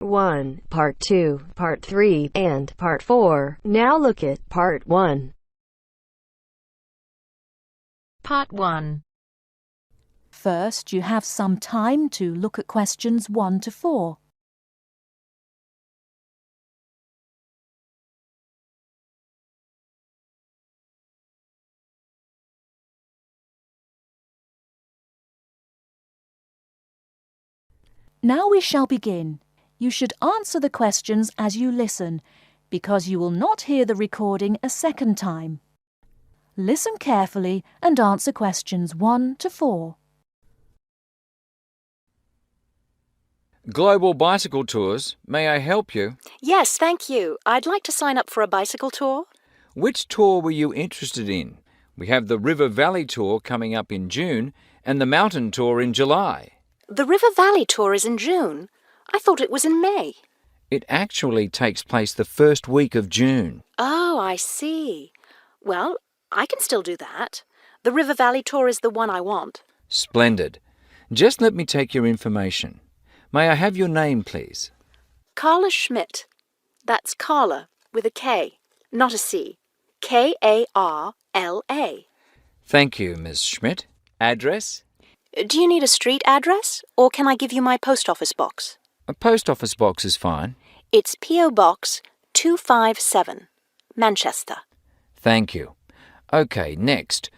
1, Part 2, Part 3, and Part 4. Now look at Part 1. Part 1. First, you have some time to look at questions 1 to 4. Now we shall begin. You should answer the questions as you listen, because you will not hear the recording a second time. Listen carefully and answer questions 1 to 4. Global Bicycle Tours, may I help you? Yes, thank you. I'd like to sign up for a bicycle tour. Which tour were you interested in? We have the River Valley Tour coming up in June and the Mountain Tour in July. The River Valley tour is in June. I thought it was in May. It actually takes place the first week of June. Oh, I see. Well, I can still do that. The River Valley tour is the one I want. Splendid. Just let me take your information. May I have your name, please? Carla Schmidt. That's Carla with a K, not a C. Karla. Thank you, Ms. Schmidt. Address? Do you need a street address, or can I give you my post office box? A post office box is fine. It's P.O. Box 257, Manchester. Thank you. OK, next.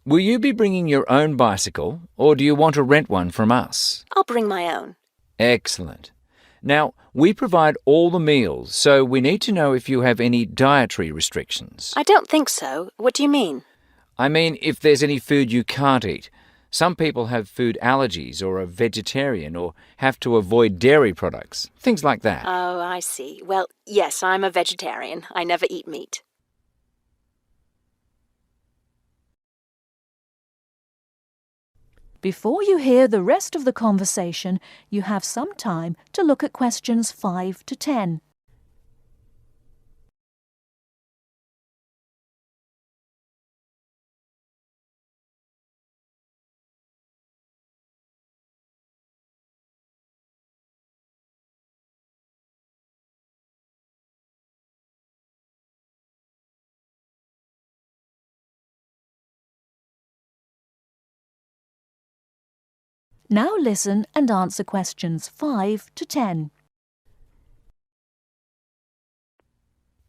Will you be bringing your own bicycle, or do you want to rent one from us? I'll bring my own. Excellent. Now, we provide all the meals, so we need to know if you have any dietary restrictions. I don't think so. What do you mean? I mean, if there's any food you can't eat. Some people have food allergies or are vegetarian or have to avoid dairy products, things like that. Oh, I see. Well, yes, I'm a vegetarian. I never eat meat. Before you hear the rest of the conversation, you have some time to look at questions 5 to 10. Now listen and answer questions 5 to 10.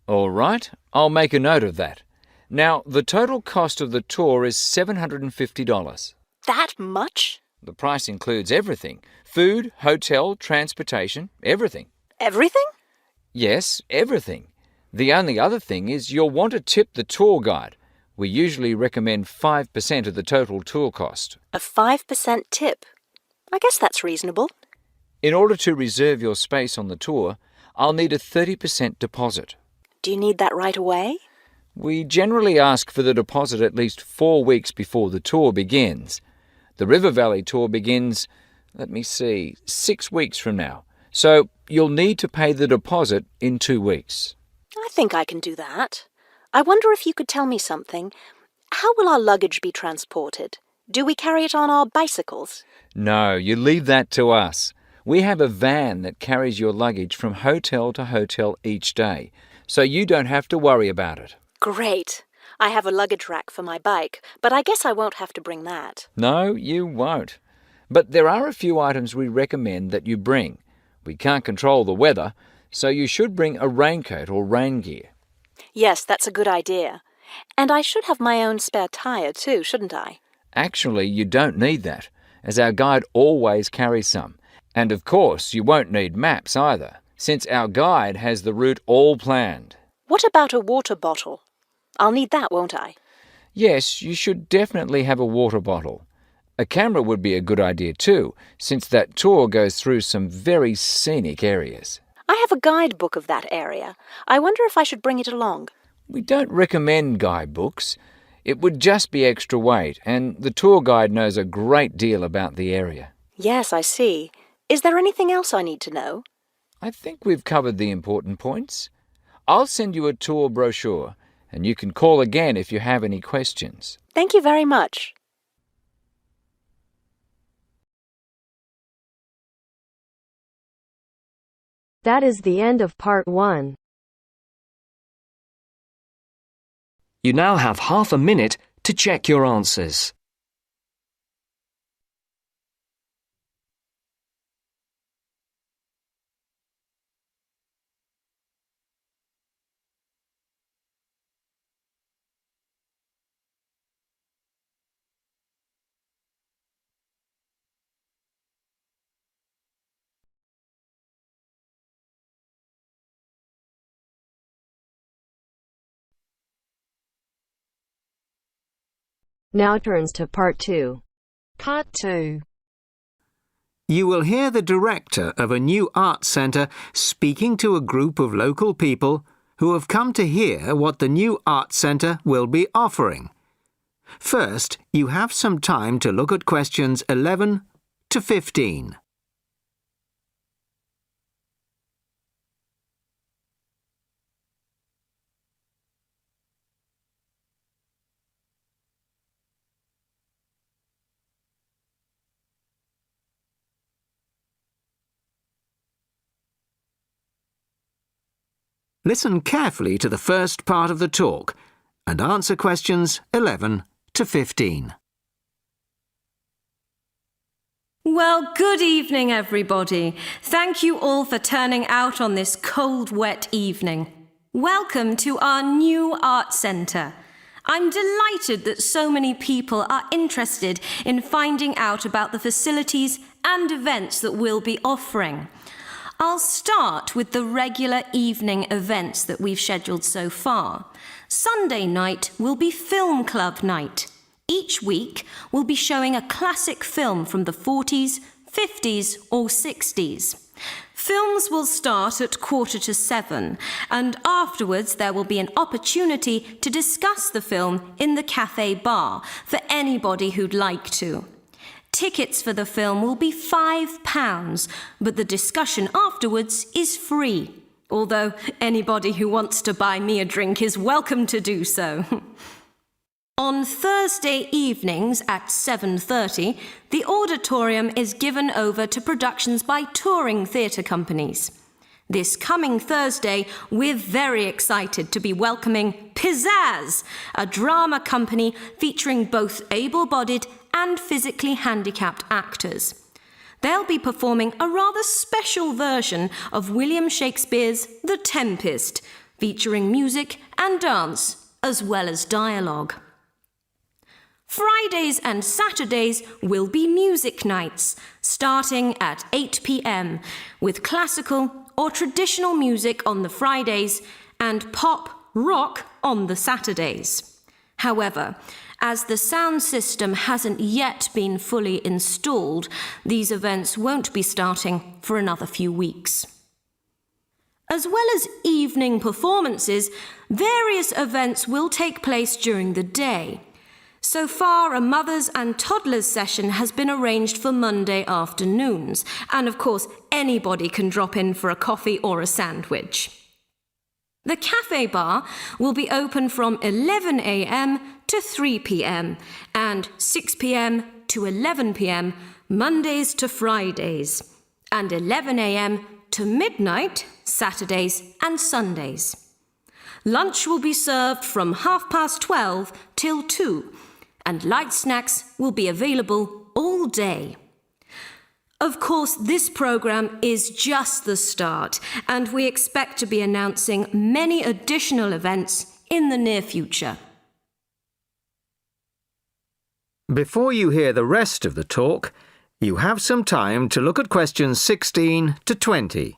All right, I'll make a note of that. Now, the total cost of the tour is $750. That much? The price includes everything. Food, hotel, transportation, everything. Everything? Yes, everything. The only other thing is you'll want to tip the tour guide. We usually recommend 5% of the total tour cost. A 5% tip. I guess that's reasonable. In order to reserve your space on the tour, I'll need a 30% deposit. Do you need that right away? We generally ask for the deposit at least 4 weeks before the tour begins. The River Valley tour begins, 6 weeks from now. So you'll need to pay the deposit in 2 weeks. I think I can do that. I wonder if you could tell me something. How will our luggage be transported? Do we carry it on our bicycles? No, you leave that to us. We have a van that carries your luggage from hotel to hotel each day, so you don't have to worry about it. Great. I have a luggage rack for my bike, but I guess I won't have to bring that. No, you won't. But there are a few items we recommend that you bring. We can't control the weather, so you should bring a raincoat or rain gear. Yes, that's a good idea. And I should have my own spare tyre too, shouldn't I? Actually, you don't need that, as our guide always carries some. And of course, you won't need maps either, since our guide has the route all planned. What about a water bottle? I'll need that, won't I? Yes, you should definitely have a water bottle. A camera would be a good idea too, since that tour goes through some very scenic areas. I have a guidebook of that area. I wonder if I should bring it along. We don't recommend guidebooks. It would just be extra weight, and the tour guide knows a great deal about the area. Yes, I see. Is there anything else I need to know? I think we've covered the important points. I'll send you a tour brochure, and you can call again if you have any questions. Thank you very much. That is the end of part 1. You now have half a minute to check your answers. Now turns to part 2. Part 2. You will hear the director of a new arts centre speaking to a group of local people who have come to hear what the new arts centre will be offering. First, you have some time to look at questions 11 to 15. Listen carefully to the first part of the talk and answer questions 11 to 15. Well, good evening, everybody. Thank you all for turning out on this cold, wet evening. Welcome to our new art centre. I'm delighted that so many people are interested in finding out about the facilities and events that we'll be offering. I'll start with the regular evening events that we've scheduled so far. Sunday night will be film club night. Each week we'll be showing a classic film from the 40s, 50s or 60s. Films will start at 6:45 and afterwards there will be an opportunity to discuss the film in the cafe bar for anybody who'd like to. Tickets for the film will be £5, but the discussion afterwards is free, although anybody who wants to buy me a drink is welcome to do so. On Thursday evenings at 7:30, the auditorium is given over to productions by touring theatre companies. This coming Thursday, we're very excited to be welcoming Pizzazz, a drama company featuring both able-bodied and physically handicapped actors. They'll be performing a rather special version of William Shakespeare's The Tempest, featuring music and dance, as well as dialogue. Fridays and Saturdays will be music nights, starting at 8 p.m, with classical or traditional music on the Fridays and pop rock on the Saturdays. However, as the sound system hasn't yet been fully installed, these events won't be starting for another few weeks. As well as evening performances, various events will take place during the day. So far, a mothers and toddlers session has been arranged for Monday afternoons, and of course, anybody can drop in for a coffee or a sandwich. The cafe bar will be open from 11 a.m. to 3 p.m. and 6 p.m. to 11 p.m. Mondays to Fridays, and 11 a.m. to midnight Saturdays and Sundays. Lunch will be served from 12:30 till 2, and light snacks will be available all day. Of course, this programme is just the start, and we expect to be announcing many additional events in the near future. Before you hear the rest of the talk, you have some time to look at questions 16 to 20.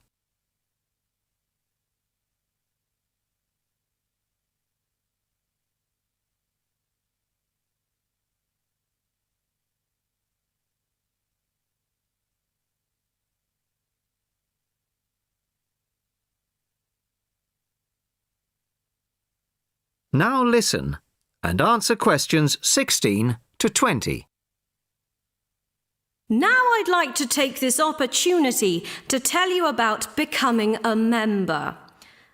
Now listen and answer questions 16 to 20. Now I'd like to take this opportunity to tell you about becoming a member.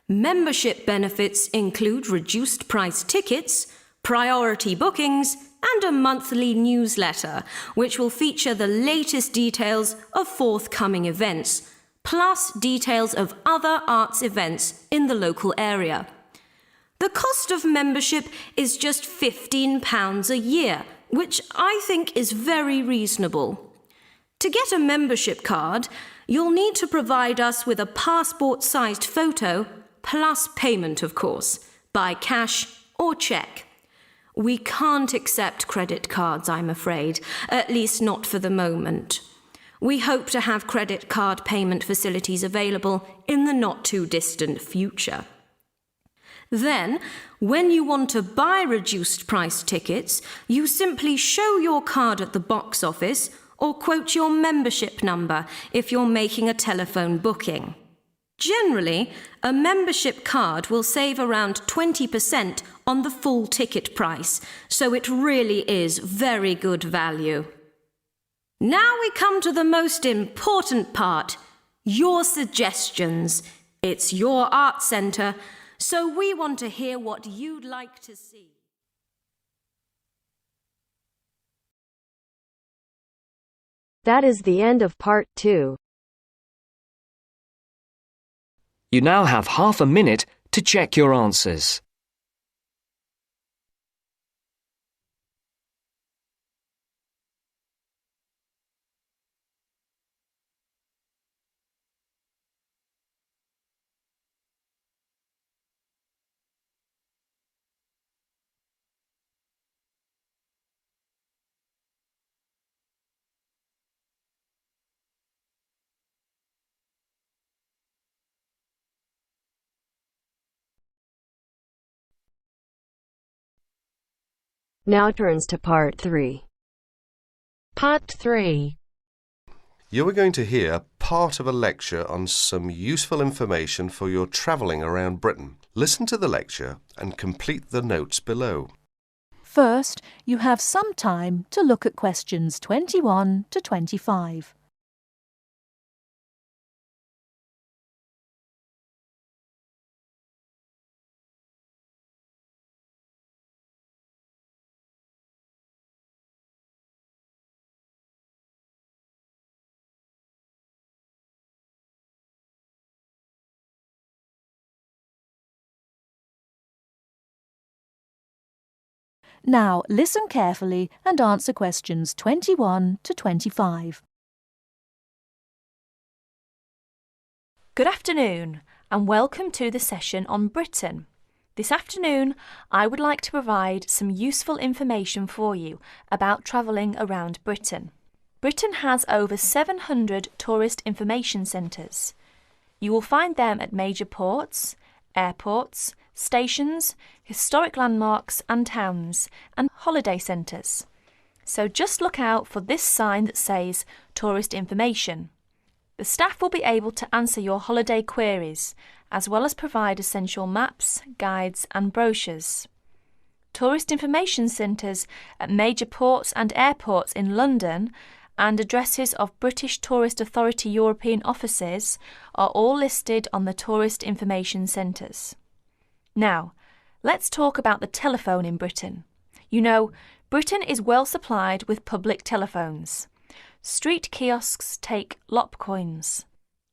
Membership benefits include reduced price tickets, priority bookings, and a monthly newsletter, which will feature the latest details of forthcoming events, plus details of other arts events in the local area. The cost of membership is just £15 a year, which I think is very reasonable. To get a membership card, you'll need to provide us with a passport-sized photo, plus payment, of course, by cash or cheque. We can't accept credit cards, I'm afraid, at least not for the moment. We hope to have credit card payment facilities available in the not-too-distant future. Then, when you want to buy reduced price tickets, you simply show your card at the box office or quote your membership number if you're making a telephone booking. Generally, a membership card will save around 20% on the full ticket price, so it really is very good value. Now we come to the most important part, your suggestions. It's your art centre, so we want to hear what you'd like to see. That is the end of part 2. You now have half a minute to check your answers. Now turns to part 3. Part 3. You are going to hear part of a lecture on some useful information for your travelling around Britain. Listen to the lecture and complete the notes below. First, you have some time to look at questions 21 to 25. Now, listen carefully and answer questions 21 to 25. Good afternoon and welcome to the session on Britain. This afternoon, I would like to provide some useful information for you about travelling around Britain. Britain has over 700 tourist information centres. You will find them at major ports, airports, stations, historic landmarks and towns, and holiday centres. So just look out for this sign that says Tourist Information. The staff will be able to answer your holiday queries, as well as provide essential maps, guides and brochures. Tourist information centres at major ports and airports in London and addresses of British Tourist Authority European offices are all listed on the Tourist Information Centres. Now, let's talk about the telephone in Britain. You know, Britain is well supplied with public telephones. Street kiosks take lop coins.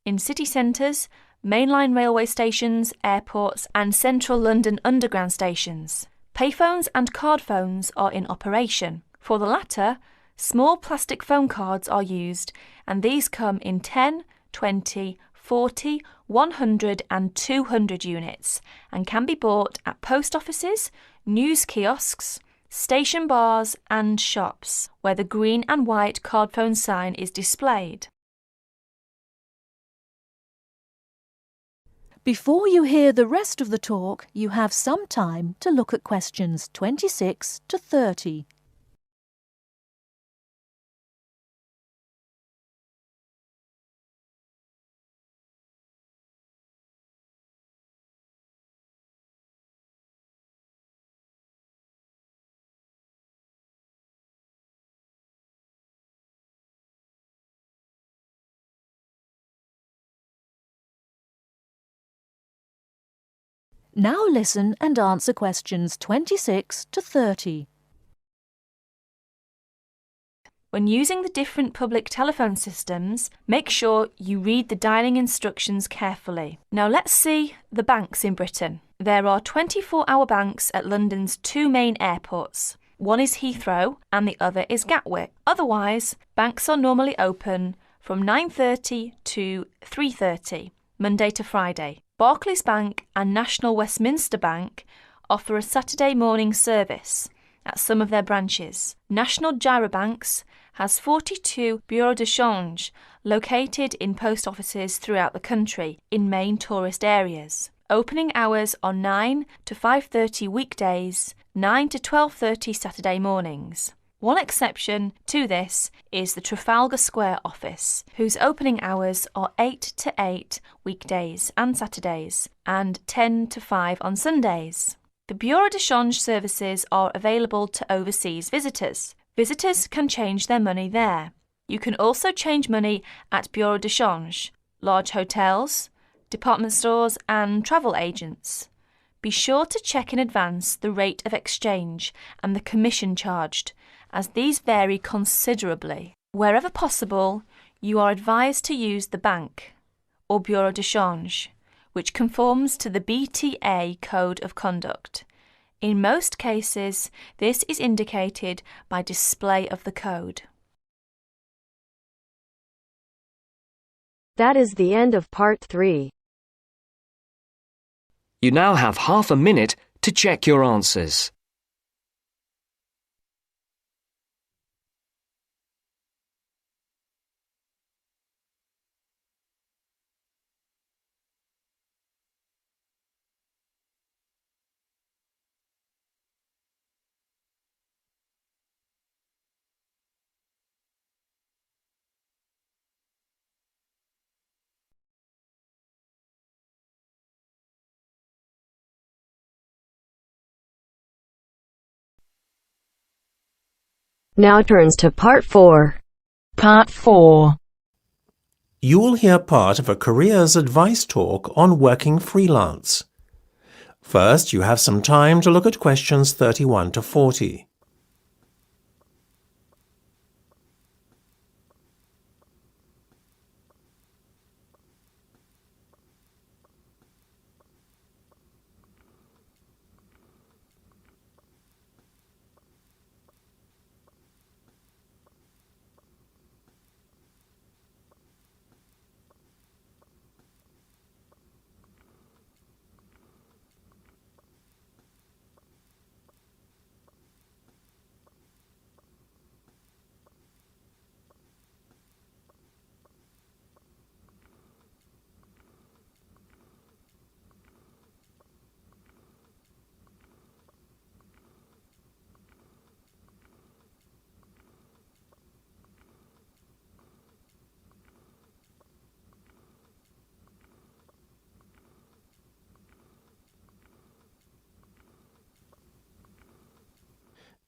In city centres, mainline railway stations, airports and central London underground stations, payphones and card phones are in operation. For the latter, small plastic phone cards are used, and these come in 10, 20, 40, 100 and 200 units and can be bought at post offices, news kiosks, station bars and shops where the green and white card phone sign is displayed. Before you hear the rest of the talk, you have some time to look at questions 26 to 30. Now listen and answer questions 26 to 30. When using the different public telephone systems, make sure you read the dialing instructions carefully. Now let's see the banks in Britain. There are 24-hour banks at London's two main airports. One is Heathrow and the other is Gatwick. Otherwise, banks are normally open from 9:30 to 3:30, Monday to Friday. Barclays Bank and National Westminster Bank offer a Saturday morning service at some of their branches. National Gyro Banks has 42 bureaux de change located in post offices throughout the country in main tourist areas. Opening hours are 9 to 5:30 weekdays, 9 to 12:30 Saturday mornings. One exception to this is the Trafalgar Square office, whose opening hours are 8 to 8 weekdays and Saturdays, and 10 to 5 on Sundays. The bureau de change services are available to overseas visitors. Visitors can change their money there. You can also change money at bureau de change, large hotels, department stores and travel agents. Be sure to check in advance the rate of exchange and the commission charged, as these vary considerably. Wherever possible, you are advised to use the bank or bureau de change, which conforms to the BTA Code of Conduct. In most cases, this is indicated by display of the code. That is the end of part 3. You now have half a minute to check your answers. Now turns to part 4. Part 4. You will hear part of a careers advice talk on working freelance. First, you have some time to look at questions 31 to 40.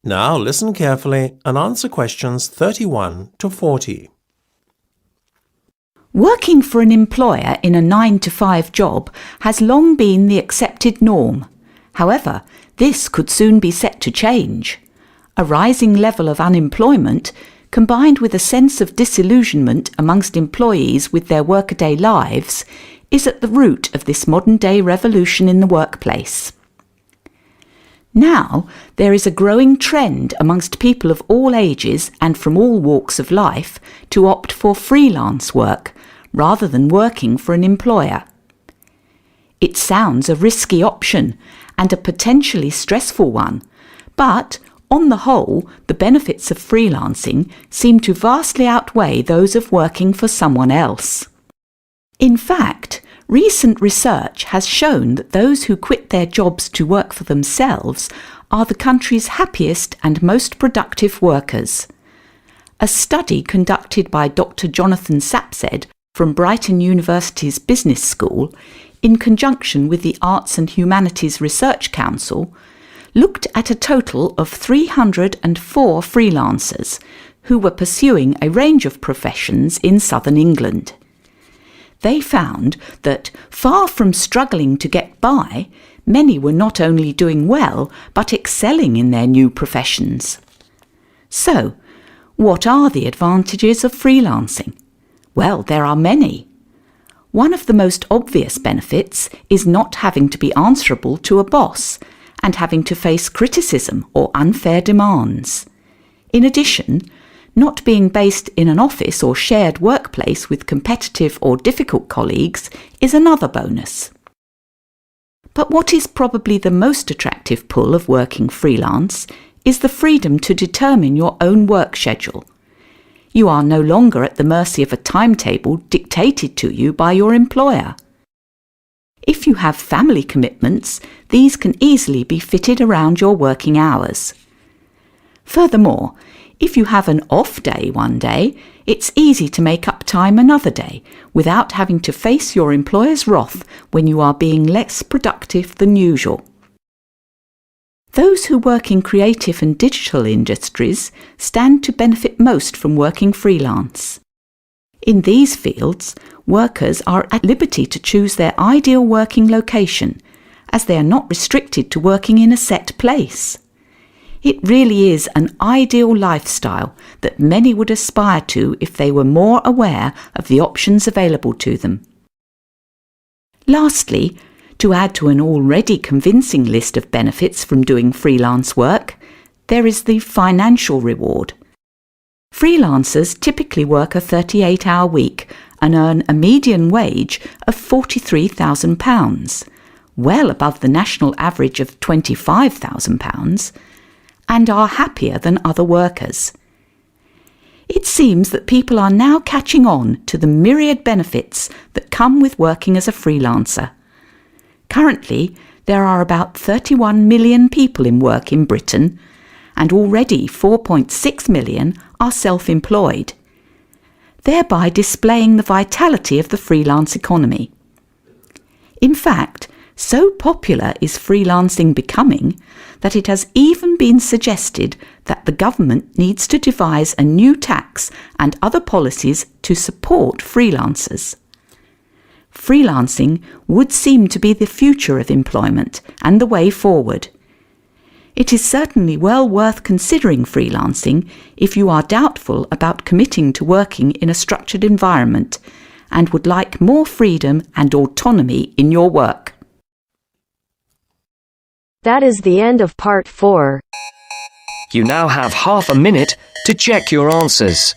Now listen carefully and answer questions 31 to 40. Working for an employer in a 9-to-5 job has long been the accepted norm. However, this could soon be set to change. A rising level of unemployment, combined with a sense of disillusionment amongst employees with their workaday lives, is at the root of this modern-day revolution in the workplace. Now, there is a growing trend amongst people of all ages and from all walks of life to opt for freelance work rather than working for an employer. It sounds a risky option and a potentially stressful one, but on the whole, the benefits of freelancing seem to vastly outweigh those of working for someone else. In fact, recent research has shown that those who quit their jobs to work for themselves are the country's happiest and most productive workers. A study conducted by Dr. Jonathan Sapsed from Brighton University's Business School, in conjunction with the Arts and Humanities Research Council, looked at a total of 304 freelancers who were pursuing a range of professions in southern England. They found that, far from struggling to get by, many were not only doing well, but excelling in their new professions. So, What are the advantages of freelancing? Well, there are many. One of the most obvious benefits is not having to be answerable to a boss and having to face criticism or unfair demands. In addition, not being based in an office or shared workplace with competitive or difficult colleagues is another bonus. But what is probably the most attractive pull of working freelance is the freedom to determine your own work schedule. You are no longer at the mercy of a timetable dictated to you by your employer. If you have family commitments, these can easily be fitted around your working hours. Furthermore, if you have an off day one day, it's easy to make up time another day without having to face your employer's wrath when you are being less productive than usual. Those who work in creative and digital industries stand to benefit most from working freelance. In these fields, workers are at liberty to choose their ideal working location, as they are not restricted to working in a set place. It really is an ideal lifestyle that many would aspire to if they were more aware of the options available to them. Lastly, to add to an already convincing list of benefits from doing freelance work, there is the financial reward. Freelancers typically work a 38-hour week and earn a median wage of £43,000, well above the national average of £25,000, and are happier than other workers. It seems that people are now catching on to the myriad benefits that come with working as a freelancer. Currently, there are about 31 million people in work in Britain, and already 4.6 million are self-employed, thereby displaying the vitality of the freelance economy. In fact, so popular is freelancing becoming that it has even been suggested that the government needs to devise a new tax and other policies to support freelancers. Freelancing would seem to be the future of employment and the way forward. It is certainly well worth considering freelancing if you are doubtful about committing to working in a structured environment and would like more freedom and autonomy in your work. That is the end of part 4. You now have half a minute to check your answers.